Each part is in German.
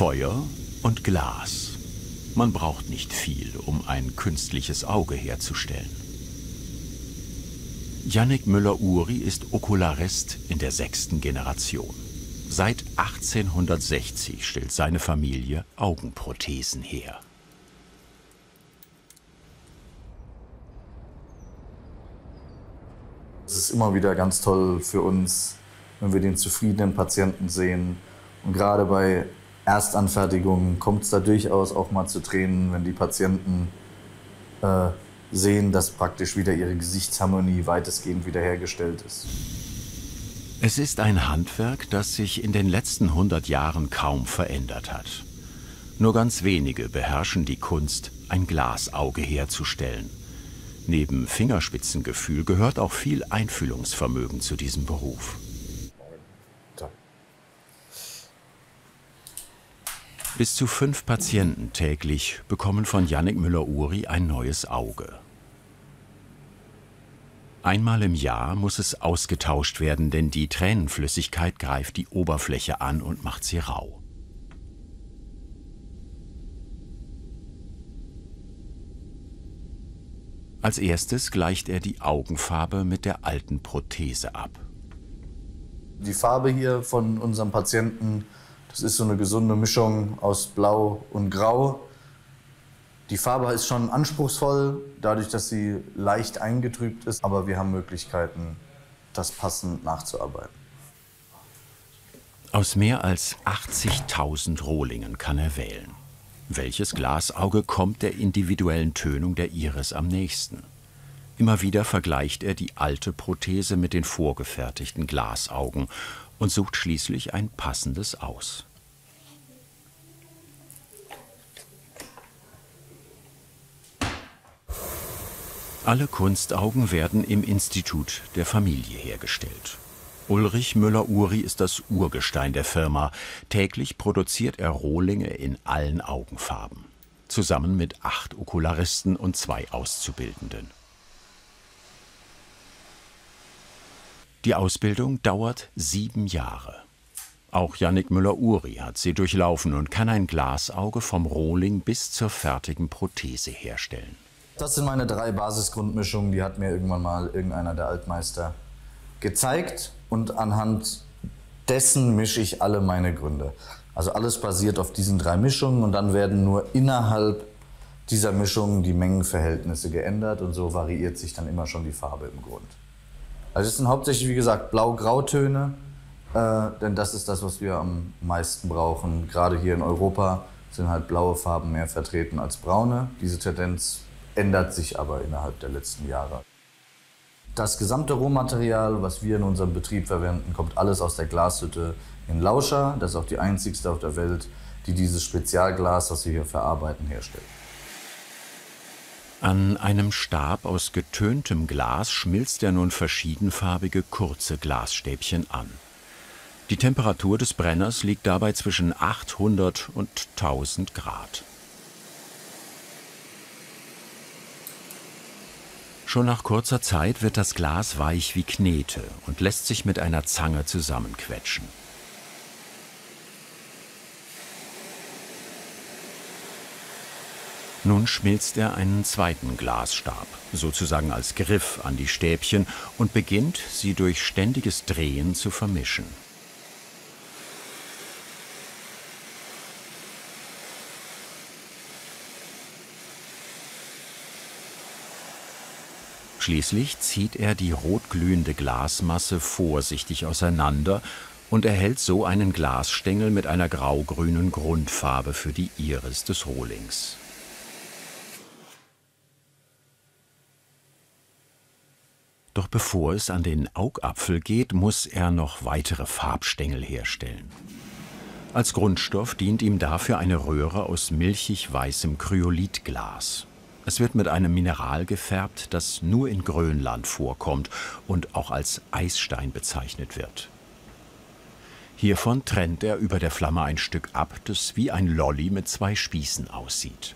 Feuer und Glas. Man braucht nicht viel, um ein künstliches Auge herzustellen. Yannick Müller-Uri ist Okularist in der 6. Generation. Seit 1860 stellt seine Familie Augenprothesen her. Es ist immer wieder ganz toll für uns, wenn wir den zufriedenen Patienten sehen. Und gerade bei Erstanfertigungen kommt es da durchaus auch mal zu Tränen, wenn die Patienten sehen, dass praktisch wieder ihre Gesichtsharmonie weitestgehend wiederhergestellt ist. Es ist ein Handwerk, das sich in den letzten 100 Jahren kaum verändert hat. Nur ganz wenige beherrschen die Kunst, ein Glasauge herzustellen. Neben Fingerspitzengefühl gehört auch viel Einfühlungsvermögen zu diesem Beruf. Bis zu 5 Patienten täglich bekommen von Yannick Müller-Uri ein neues Auge. Einmal im Jahr muss es ausgetauscht werden, denn die Tränenflüssigkeit greift die Oberfläche an und macht sie rau. Als erstes gleicht er die Augenfarbe mit der alten Prothese ab. Die Farbe hier von unserem Patienten, das ist so eine gesunde Mischung aus Blau und Grau. Die Farbe ist schon anspruchsvoll, dadurch, dass sie leicht eingetrübt ist, aber wir haben Möglichkeiten, das passend nachzuarbeiten. Aus mehr als 80.000 Rohlingen kann er wählen. Welches Glasauge kommt der individuellen Tönung der Iris am nächsten? Immer wieder vergleicht er die alte Prothese mit den vorgefertigten Glasaugen und sucht schließlich ein passendes aus. Alle Kunstaugen werden im Institut der Familie hergestellt. Ulrich Müller-Uri ist das Urgestein der Firma. Täglich produziert er Rohlinge in allen Augenfarben. Zusammen mit 8 Okularisten und 2 Auszubildenden. Die Ausbildung dauert 7 Jahre. Auch Yannick Müller-Uri hat sie durchlaufen und kann ein Glasauge vom Rohling bis zur fertigen Prothese herstellen. Das sind meine 3 Basisgrundmischungen, die hat mir irgendwann mal irgendeiner der Altmeister gezeigt. Und anhand dessen mische ich alle meine Gründe. Also alles basiert auf diesen 3 Mischungen und dann werden nur innerhalb dieser Mischungen die Mengenverhältnisse geändert und so variiert sich dann immer schon die Farbe im Grund. Also es sind hauptsächlich, wie gesagt, Blau-Grautöne, denn das ist das, was wir am meisten brauchen. Gerade hier in Europa sind halt blaue Farben mehr vertreten als braune. Diese Tendenz ändert sich aber innerhalb der letzten Jahre. Das gesamte Rohmaterial, was wir in unserem Betrieb verwenden, kommt alles aus der Glashütte in Lauscha. Das ist auch die einzigste auf der Welt, die dieses Spezialglas, das wir hier verarbeiten, herstellt. An einem Stab aus getöntem Glas schmilzt er nun verschiedenfarbige kurze Glasstäbchen an. Die Temperatur des Brenners liegt dabei zwischen 800 und 1000 Grad. Schon nach kurzer Zeit wird das Glas weich wie Knete und lässt sich mit einer Zange zusammenquetschen. Nun schmilzt er einen zweiten Glasstab, sozusagen als Griff an die Stäbchen, und beginnt, sie durch ständiges Drehen zu vermischen. Schließlich zieht er die rotglühende Glasmasse vorsichtig auseinander und erhält so einen Glasstängel mit einer graugrünen Grundfarbe für die Iris des Rohlings. Doch bevor es an den Augapfel geht, muss er noch weitere Farbstängel herstellen. Als Grundstoff dient ihm dafür eine Röhre aus milchig weißem Kryolithglas. Es wird mit einem Mineral gefärbt, das nur in Grönland vorkommt und auch als Eisstein bezeichnet wird. Hiervon trennt er über der Flamme ein Stück ab, das wie ein Lolli mit 2 Spießen aussieht.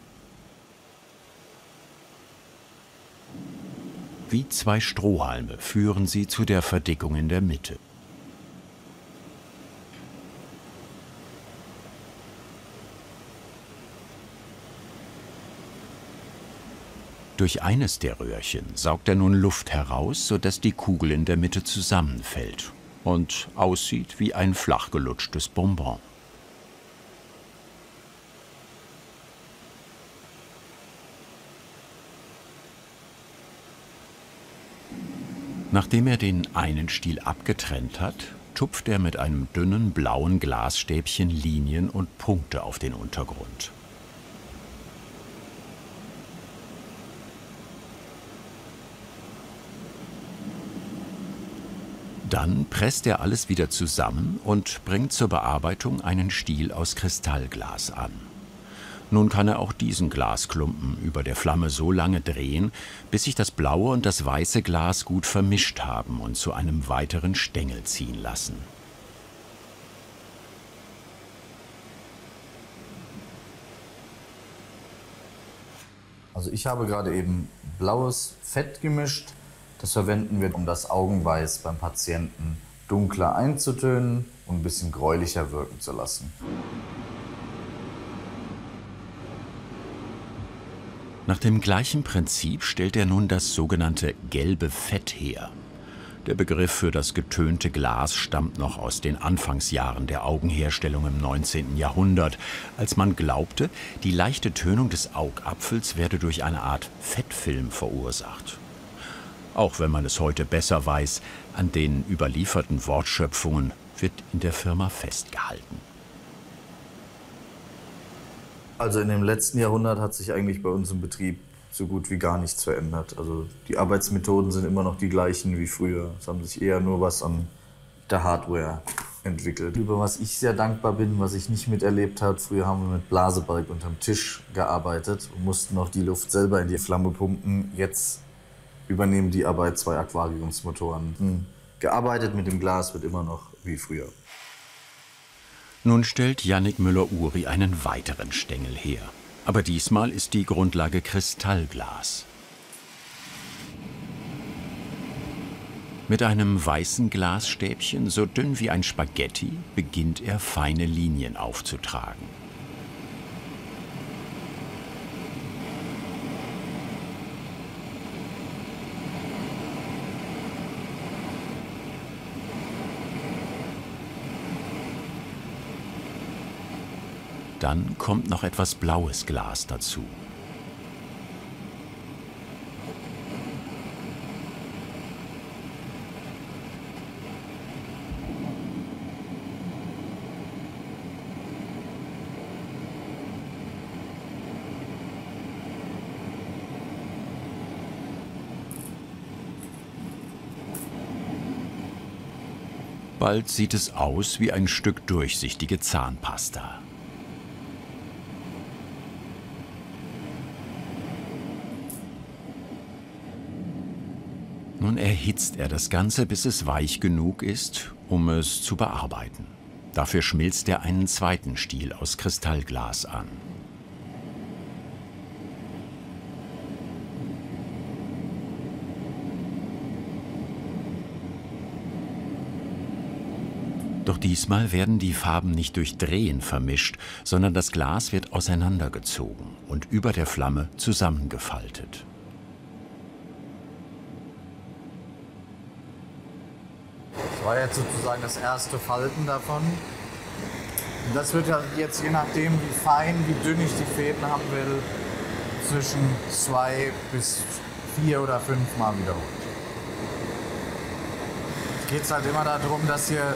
Wie 2 Strohhalme führen sie zu der Verdickung in der Mitte. Durch eines der Röhrchen saugt er nun Luft heraus, sodass die Kugel in der Mitte zusammenfällt und aussieht wie ein flach gelutschtes Bonbon. Nachdem er den einen Stiel abgetrennt hat, tupft er mit einem dünnen blauen Glasstäbchen Linien und Punkte auf den Untergrund. Dann presst er alles wieder zusammen und bringt zur Bearbeitung einen Stiel aus Kristallglas an. Nun kann er auch diesen Glasklumpen über der Flamme so lange drehen, bis sich das blaue und das weiße Glas gut vermischt haben und zu einem weiteren Stängel ziehen lassen. Also ich habe gerade eben blaues Fett gemischt. Das verwenden wir, um das Augenweiß beim Patienten dunkler einzutönen und ein bisschen gräulicher wirken zu lassen. Nach dem gleichen Prinzip stellt er nun das sogenannte gelbe Fett her. Der Begriff für das getönte Glas stammt noch aus den Anfangsjahren der Augenherstellung im 19. Jahrhundert, als man glaubte, die leichte Tönung des Augapfels werde durch eine Art Fettfilm verursacht. Auch wenn man es heute besser weiß, an den überlieferten Wortschöpfungen wird in der Firma festgehalten. Also in dem letzten Jahrhundert hat sich eigentlich bei uns im Betrieb so gut wie gar nichts verändert. Also die Arbeitsmethoden sind immer noch die gleichen wie früher. Es haben sich eher nur was an der Hardware entwickelt. Über was ich sehr dankbar bin, was ich nicht miterlebt habe, früher haben wir mit Blasebalg unterm Tisch gearbeitet und mussten auch die Luft selber in die Flamme pumpen. Jetzt übernehmen die Arbeit 2 Aquariumsmotoren. Gearbeitet mit dem Glas wird immer noch wie früher. Nun stellt Jannik Müller-Uri einen weiteren Stängel her. Aber diesmal ist die Grundlage Kristallglas. Mit einem weißen Glasstäbchen, so dünn wie ein Spaghetti, beginnt er feine Linien aufzutragen. Dann kommt noch etwas blaues Glas dazu. Bald sieht es aus wie ein Stück durchsichtige Zahnpasta. Nun erhitzt er das Ganze, bis es weich genug ist, um es zu bearbeiten. Dafür schmilzt er einen zweiten Stiel aus Kristallglas an. Doch diesmal werden die Farben nicht durch Drehen vermischt, sondern das Glas wird auseinandergezogen und über der Flamme zusammengefaltet. Das war jetzt sozusagen das erste Falten davon. Und das wird ja jetzt, je nachdem wie fein, wie dünn ich die Fäden haben will, zwischen 2 bis 4 oder 5 Mal wiederholt. Jetzt geht es halt immer darum, das hier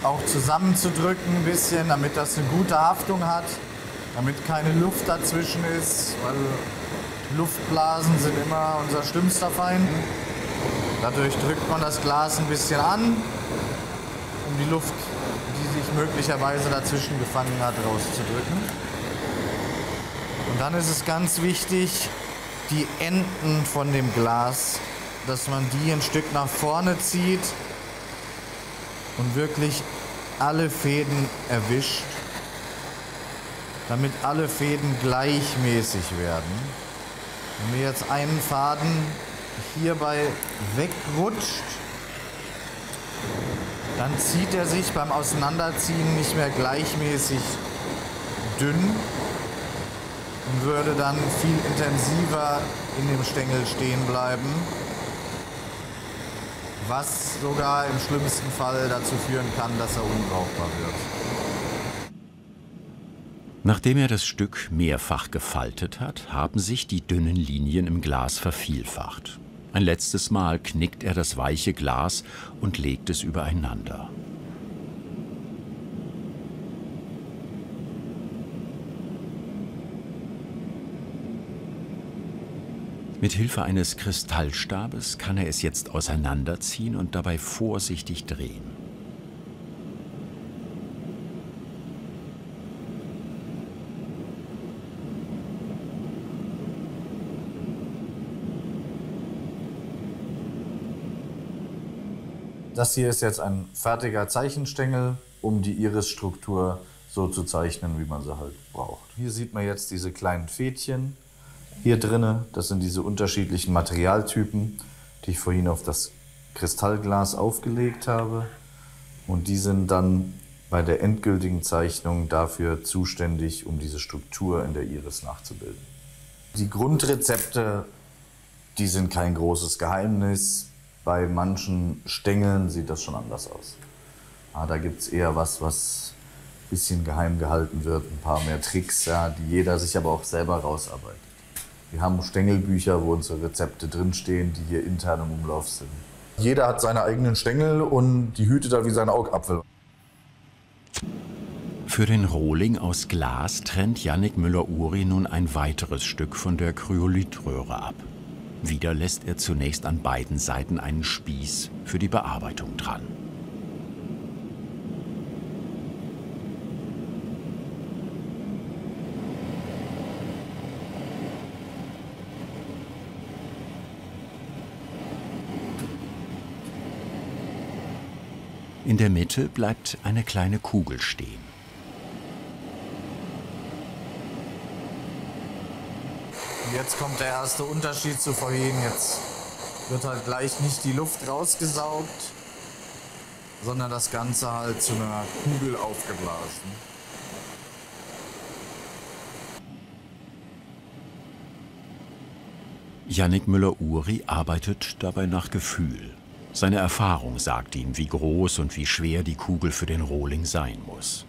auch zusammenzudrücken ein bisschen, damit das eine gute Haftung hat, damit keine Luft dazwischen ist, weil Luftblasen sind immer unser schlimmster Feind. Dadurch drückt man das Glas ein bisschen an, um die Luft, die sich möglicherweise dazwischen gefangen hat, rauszudrücken. Und dann ist es ganz wichtig, die Enden von dem Glas, dass man die ein Stück nach vorne zieht und wirklich alle Fäden erwischt, damit alle Fäden gleichmäßig werden. Wenn wir jetzt einen Faden hierbei wegrutscht, dann zieht er sich beim Auseinanderziehen nicht mehr gleichmäßig dünn, und würde dann viel intensiver in dem Stängel stehen bleiben, was sogar im schlimmsten Fall dazu führen kann, dass er unbrauchbar wird. Nachdem er das Stück mehrfach gefaltet hat, haben sich die dünnen Linien im Glas vervielfacht. Ein letztes Mal knickt er das weiche Glas und legt es übereinander. Mit Hilfe eines Kristallstabes kann er es jetzt auseinanderziehen und dabei vorsichtig drehen. Das hier ist jetzt ein fertiger Zeichenstängel, um die Irisstruktur so zu zeichnen, wie man sie halt braucht. Hier sieht man jetzt diese kleinen Fädchen hier drinne. Das sind diese unterschiedlichen Materialtypen, die ich vorhin auf das Kristallglas aufgelegt habe. Und die sind dann bei der endgültigen Zeichnung dafür zuständig, um diese Struktur in der Iris nachzubilden. Die Grundrezepte, die sind kein großes Geheimnis. Bei manchen Stängeln sieht das schon anders aus. Da gibt es eher was ein bisschen geheim gehalten wird, ein paar mehr Tricks, ja, die jeder sich aber auch selber rausarbeitet. Wir haben Stängelbücher, wo unsere Rezepte drinstehen, die hier intern im Umlauf sind. Jeder hat seine eigenen Stängel und die hütet er wie sein Augapfel. Für den Rohling aus Glas trennt Yannick Müller-Uri nun ein weiteres Stück von der Kryolithröhre ab. Wieder lässt er zunächst an beiden Seiten einen Spieß für die Bearbeitung dran. In der Mitte bleibt eine kleine Kugel stehen. Jetzt kommt der erste Unterschied zu vorhin. Jetzt wird halt gleich nicht die Luft rausgesaugt, sondern das Ganze halt zu einer Kugel aufgeblasen. Yannick Müller-Uri arbeitet dabei nach Gefühl. Seine Erfahrung sagt ihm, wie groß und wie schwer die Kugel für den Rohling sein muss.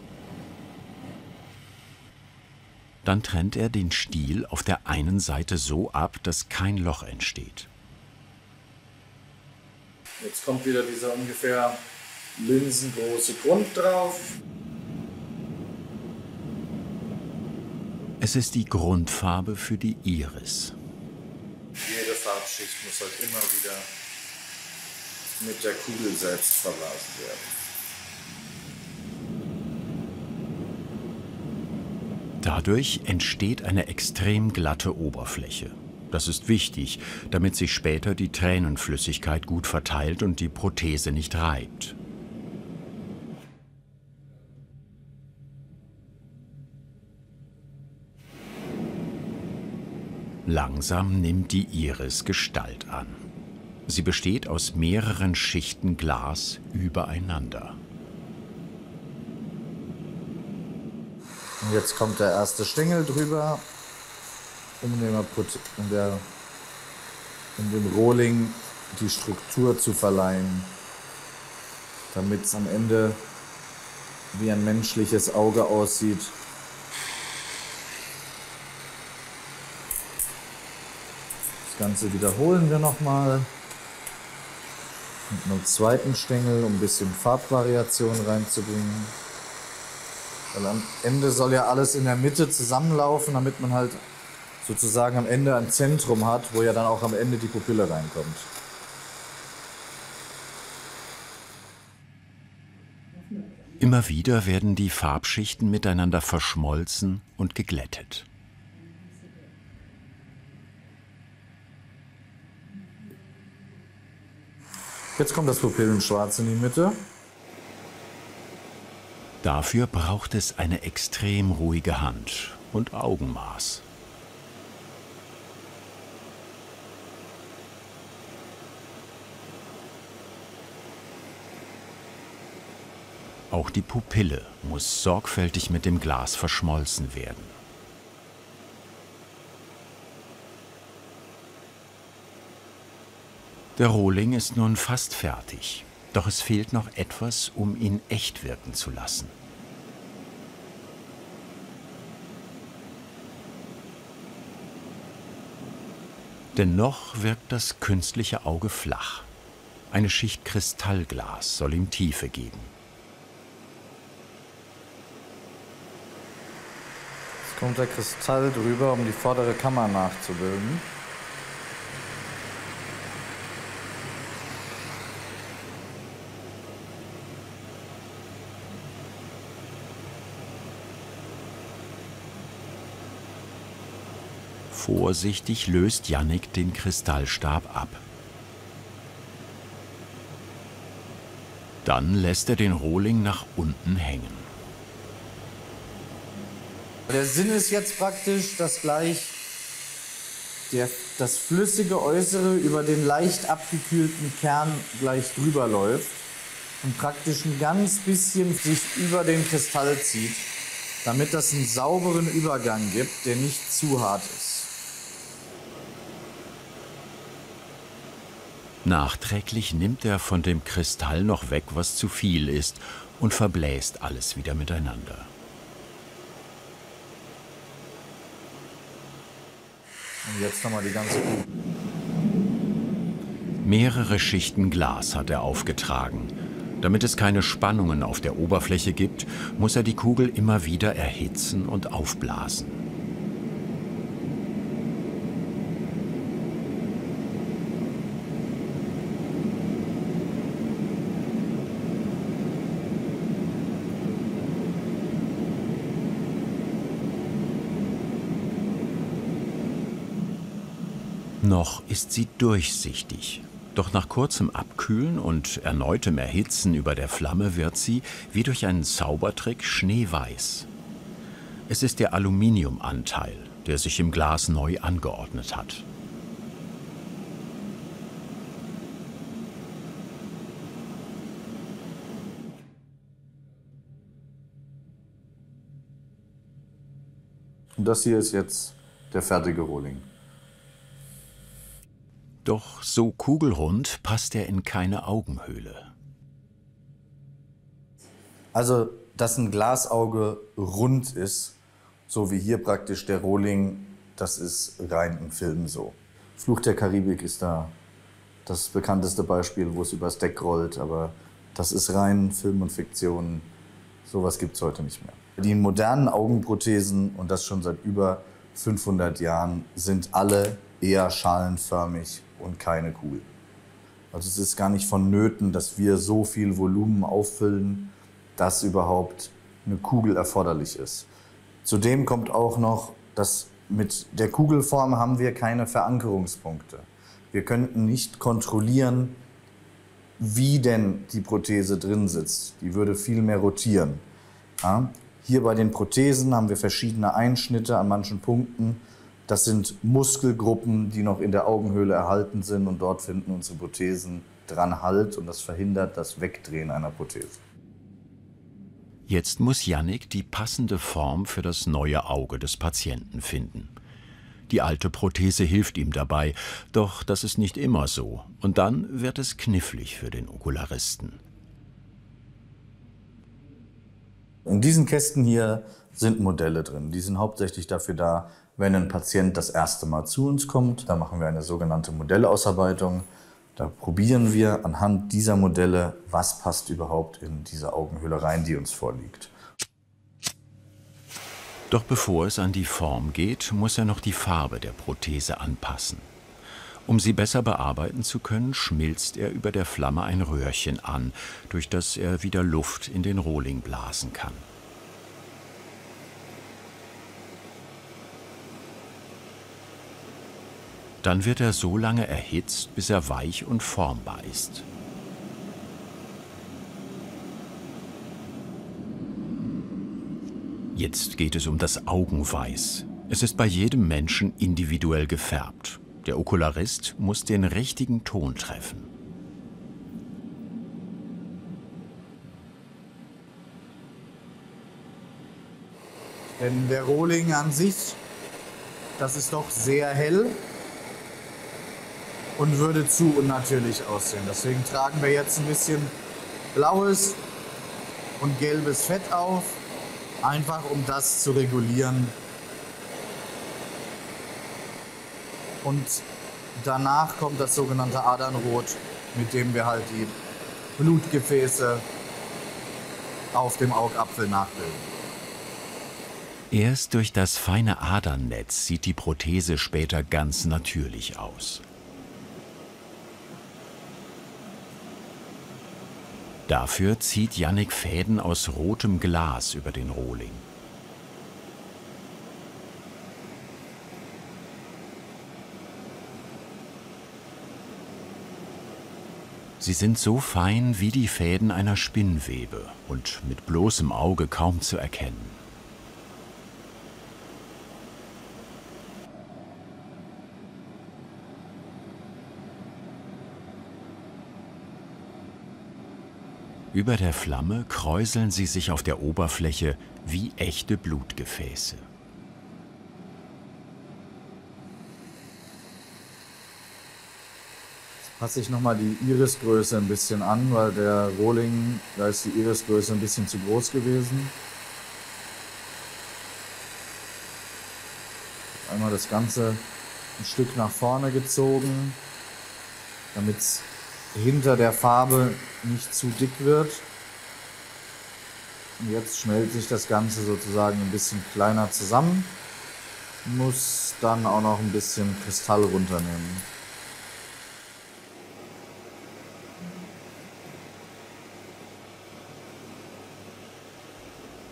Dann trennt er den Stiel auf der einen Seite so ab, dass kein Loch entsteht. Jetzt kommt wieder dieser ungefähr linsengroße Grund drauf. Es ist die Grundfarbe für die Iris. Jede Farbschicht muss halt immer wieder mit der Kugel selbst verblasen werden. Dadurch entsteht eine extrem glatte Oberfläche. Das ist wichtig, damit sich später die Tränenflüssigkeit gut verteilt und die Prothese nicht reibt. Langsam nimmt die Iris Gestalt an. Sie besteht aus mehreren Schichten Glas übereinander. Und jetzt kommt der erste Stängel drüber, um dem Rohling die Struktur zu verleihen, damit es am Ende wie ein menschliches Auge aussieht. Das Ganze wiederholen wir nochmal mit einem zweiten Stängel, um ein bisschen Farbvariation reinzubringen. Weil am Ende soll ja alles in der Mitte zusammenlaufen, damit man halt sozusagen am Ende ein Zentrum hat, wo ja dann auch am Ende die Pupille reinkommt. Immer wieder werden die Farbschichten miteinander verschmolzen und geglättet. Jetzt kommt das Pupillenschwarz in die Mitte. Dafür braucht es eine extrem ruhige Hand und Augenmaß. Auch die Pupille muss sorgfältig mit dem Glas verschmolzen werden. Der Rohling ist nun fast fertig, doch es fehlt noch etwas, um ihn echt wirken zu lassen. Denn noch wirkt das künstliche Auge flach. Eine Schicht Kristallglas soll ihm Tiefe geben. Jetzt kommt der Kristall drüber, um die vordere Kammer nachzubilden. Vorsichtig löst Jannik den Kristallstab ab. Dann lässt er den Rohling nach unten hängen. Der Sinn ist jetzt praktisch, dass gleich das flüssige Äußere über den leicht abgekühlten Kern gleich drüber läuft und praktisch ein ganz bisschen sich über den Kristall zieht, damit das einen sauberen Übergang gibt, der nicht zu hart ist. Nachträglich nimmt er von dem Kristall noch weg, was zu viel ist, und verbläst alles wieder miteinander. Und jetzt nochmal die ganze Kugel. Mehrere Schichten Glas hat er aufgetragen. Damit es keine Spannungen auf der Oberfläche gibt, muss er die Kugel immer wieder erhitzen und aufblasen. Noch ist sie durchsichtig. Doch nach kurzem Abkühlen und erneutem Erhitzen über der Flamme wird sie, wie durch einen Zaubertrick, schneeweiß. Es ist der Aluminiumanteil, der sich im Glas neu angeordnet hat. Und das hier ist jetzt der fertige Rohling. Doch so kugelrund passt er in keine Augenhöhle. Also, dass ein Glasauge rund ist, so wie hier praktisch der Rohling, das ist rein im Film so. Fluch der Karibik ist da das bekannteste Beispiel, wo es übers Deck rollt, aber das ist rein Film und Fiktion. Sowas gibt es heute nicht mehr. Die modernen Augenprothesen, und das schon seit über 500 Jahren, sind alle eher schalenförmig und keine Kugel. Also es ist gar nicht vonnöten, dass wir so viel Volumen auffüllen, dass überhaupt eine Kugel erforderlich ist. Zudem kommt auch noch, dass mit der Kugelform haben wir keine Verankerungspunkte. Wir könnten nicht kontrollieren, wie denn die Prothese drin sitzt. Die würde viel mehr rotieren. Ja? Hier bei den Prothesen haben wir verschiedene Einschnitte an manchen Punkten. Das sind Muskelgruppen, die noch in der Augenhöhle erhalten sind, und dort finden unsere Prothesen dran Halt, und das verhindert das Wegdrehen einer Prothese. Jetzt muss Jannik die passende Form für das neue Auge des Patienten finden. Die alte Prothese hilft ihm dabei, doch das ist nicht immer so, und dann wird es knifflig für den Okularisten. In diesen Kästen hier sind Modelle drin. Die sind hauptsächlich dafür da, wenn ein Patient das erste Mal zu uns kommt. Da machen wir eine sogenannte Modellausarbeitung. Da probieren wir anhand dieser Modelle, was passt überhaupt in diese Augenhöhle rein, die uns vorliegt. Doch bevor es an die Form geht, muss er noch die Farbe der Prothese anpassen. Um sie besser bearbeiten zu können, schmilzt er über der Flamme ein Röhrchen an, durch das er wieder Luft in den Rohling blasen kann. Dann wird er so lange erhitzt, bis er weich und formbar ist. Jetzt geht es um das Augenweiß. Es ist bei jedem Menschen individuell gefärbt. Der Okularist muss den richtigen Ton treffen. Denn der Rohling an sich, das ist doch sehr hell. und würde zu unnatürlich aussehen. Deswegen tragen wir jetzt ein bisschen blaues und gelbes Fett auf, einfach um das zu regulieren. Und danach kommt das sogenannte Adernrot, mit dem wir halt die Blutgefäße auf dem Augapfel nachbilden. Erst durch das feine Adernnetz sieht die Prothese später ganz natürlich aus. Dafür zieht Jannik Fäden aus rotem Glas über den Rohling. Sie sind so fein wie die Fäden einer Spinnwebe und mit bloßem Auge kaum zu erkennen. Über der Flamme kräuseln sie sich auf der Oberfläche wie echte Blutgefäße. Passe ich nochmal die Irisgröße ein bisschen an, weil der Rohling, da ist die Irisgröße ein bisschen zu groß gewesen. Einmal das Ganze ein Stück nach vorne gezogen, damit es hinter der Farbe nicht zu dick wird. Und jetzt schmelzt sich das Ganze sozusagen ein bisschen kleiner zusammen. Muss dann auch noch ein bisschen Kristall runternehmen.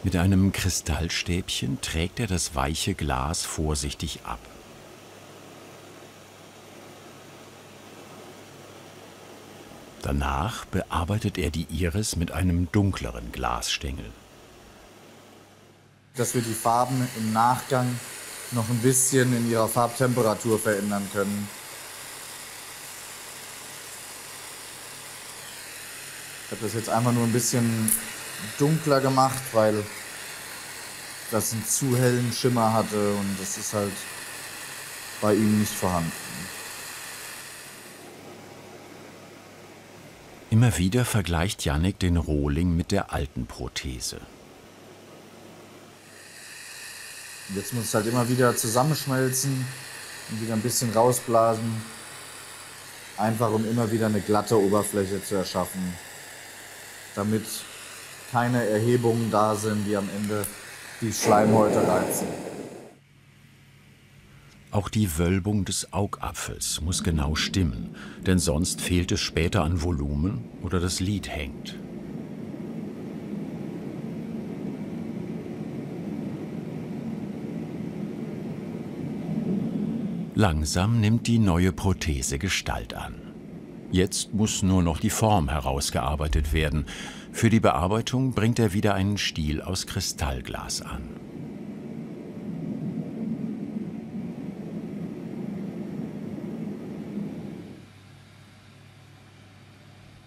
Mit einem Kristallstäbchen trägt er das weiche Glas vorsichtig ab. Danach bearbeitet er die Iris mit einem dunkleren Glasstängel. Dass wir die Farben im Nachgang noch ein bisschen in ihrer Farbtemperatur verändern können. Ich habe das jetzt einfach nur ein bisschen dunkler gemacht, weil das einen zu hellen Schimmer hatte und das ist halt bei ihm nicht vorhanden. Immer wieder vergleicht Jannik den Rohling mit der alten Prothese. Und jetzt muss es halt immer wieder zusammenschmelzen und wieder ein bisschen rausblasen, einfach um immer wieder eine glatte Oberfläche zu erschaffen, damit keine Erhebungen da sind, die am Ende die Schleimhäute reizen. Auch die Wölbung des Augapfels muss genau stimmen, denn sonst fehlt es später an Volumen oder das Lid hängt. Langsam nimmt die neue Prothese Gestalt an. Jetzt muss nur noch die Form herausgearbeitet werden. Für die Bearbeitung bringt er wieder einen Stiel aus Kristallglas an.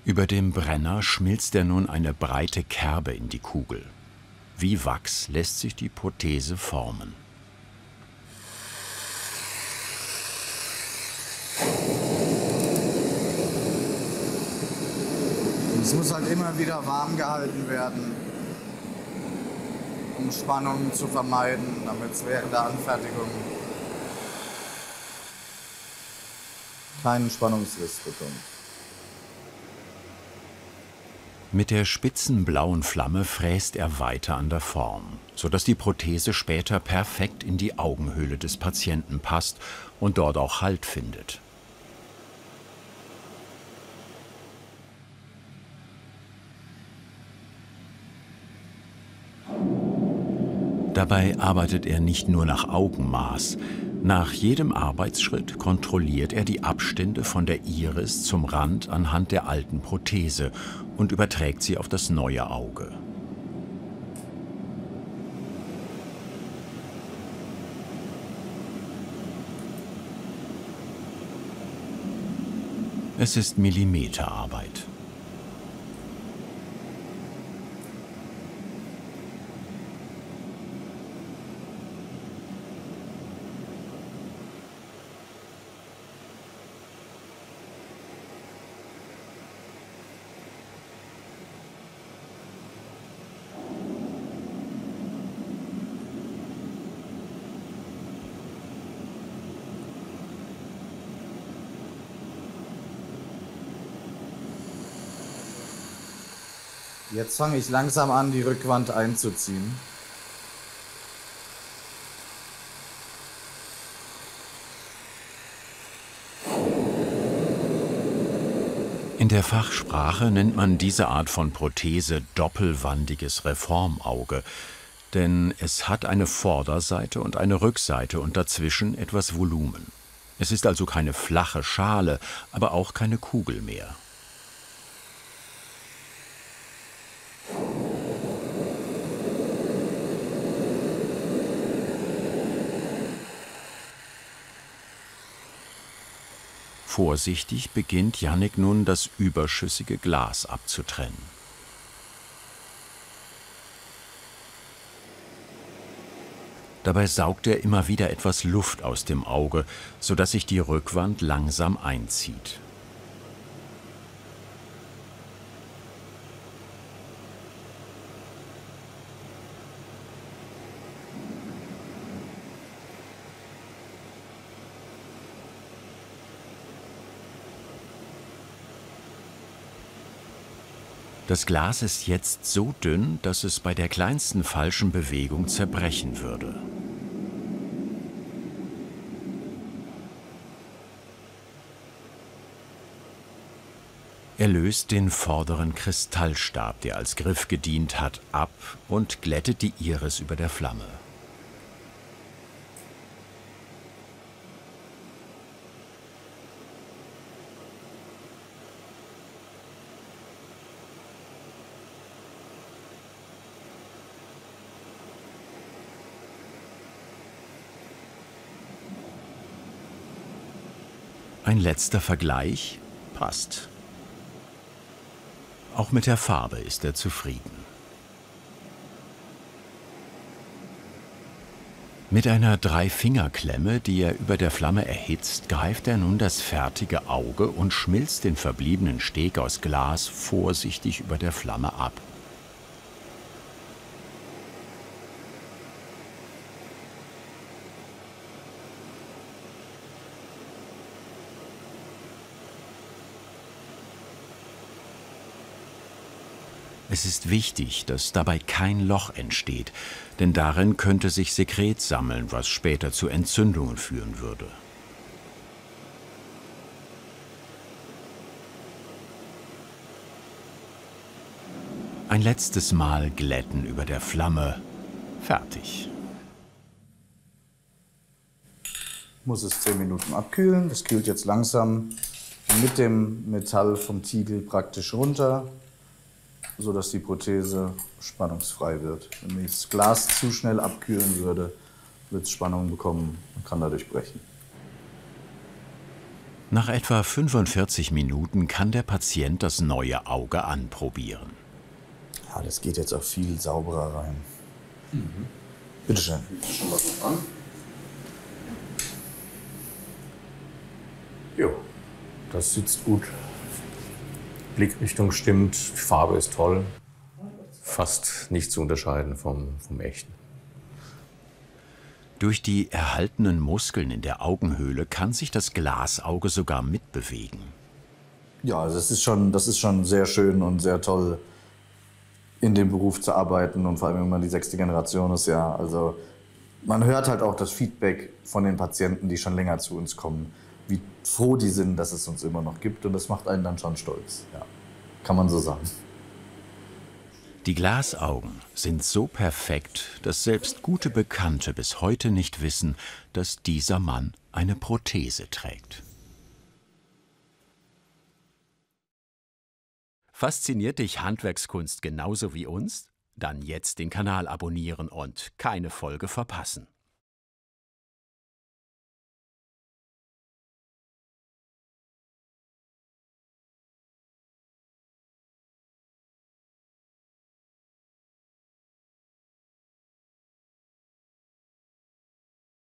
Über dem Brenner schmilzt er nun eine breite Kerbe in die Kugel. Wie Wachs lässt sich die Prothese formen. Es muss halt immer wieder warm gehalten werden, um Spannungen zu vermeiden, damit es während der Anfertigung keinen Spannungsriss bekommt. Mit der spitzen blauen Flamme fräst er weiter an der Form, sodass die Prothese später perfekt in die Augenhöhle des Patienten passt und dort auch Halt findet. Dabei arbeitet er nicht nur nach Augenmaß. Nach jedem Arbeitsschritt kontrolliert er die Abstände von der Iris zum Rand anhand der alten Prothese und überträgt sie auf das neue Auge. Es ist Millimeterarbeit. Jetzt fange ich langsam an, die Rückwand einzuziehen. In der Fachsprache nennt man diese Art von Prothese doppelwandiges Reformauge, denn es hat eine Vorderseite und eine Rückseite und dazwischen etwas Volumen. Es ist also keine flache Schale, aber auch keine Kugel mehr. Vorsichtig beginnt Jannik nun, das überschüssige Glas abzutrennen. Dabei saugt er immer wieder etwas Luft aus dem Auge, sodass sich die Rückwand langsam einzieht. Das Glas ist jetzt so dünn, dass es bei der kleinsten falschen Bewegung zerbrechen würde. Er löst den vorderen Kristallstab, der als Griff gedient hat, ab und glättet die Iris über der Flamme. Ein letzter Vergleich passt. Auch mit der Farbe ist er zufrieden. Mit einer Dreifingerklemme, die er über der Flamme erhitzt, greift er nun das fertige Auge und schmilzt den verbliebenen Steg aus Glas vorsichtig über der Flamme ab. Es ist wichtig, dass dabei kein Loch entsteht, denn darin könnte sich Sekret sammeln, was später zu Entzündungen führen würde. Ein letztes Mal glätten über der Flamme. Fertig. Ich muss es 10 Minuten abkühlen. Das kühlt jetzt langsam mit dem Metall vom Tiegel praktisch runter, sodass die Prothese spannungsfrei wird. Wenn ich das Glas zu schnell abkühlen würde, wird es Spannung bekommen und kann dadurch brechen. Nach etwa 45 Minuten kann der Patient das neue Auge anprobieren. Ja, das geht jetzt auch viel sauberer rein. Bitte schön. Schon mal gut an. Jo, das sitzt gut. Blickrichtung stimmt, die Farbe ist toll. Fast nicht zu unterscheiden vom echten. Durch die erhaltenen Muskeln in der Augenhöhle kann sich das Glasauge sogar mitbewegen. Ja, also das ist schon sehr schön und sehr toll, in dem Beruf zu arbeiten und vor allem, wenn man die 6. Generation ist, ja. Also man hört halt auch das Feedback von den Patienten, die schon länger zu uns kommen, wie froh die sind, dass es uns immer noch gibt, und das macht einen dann schon stolz, ja. Kann man so sagen. Die Glasaugen sind so perfekt, dass selbst gute Bekannte bis heute nicht wissen, dass dieser Mann eine Prothese trägt. Fasziniert dich Handwerkskunst genauso wie uns? Dann jetzt den Kanal abonnieren und keine Folge verpassen.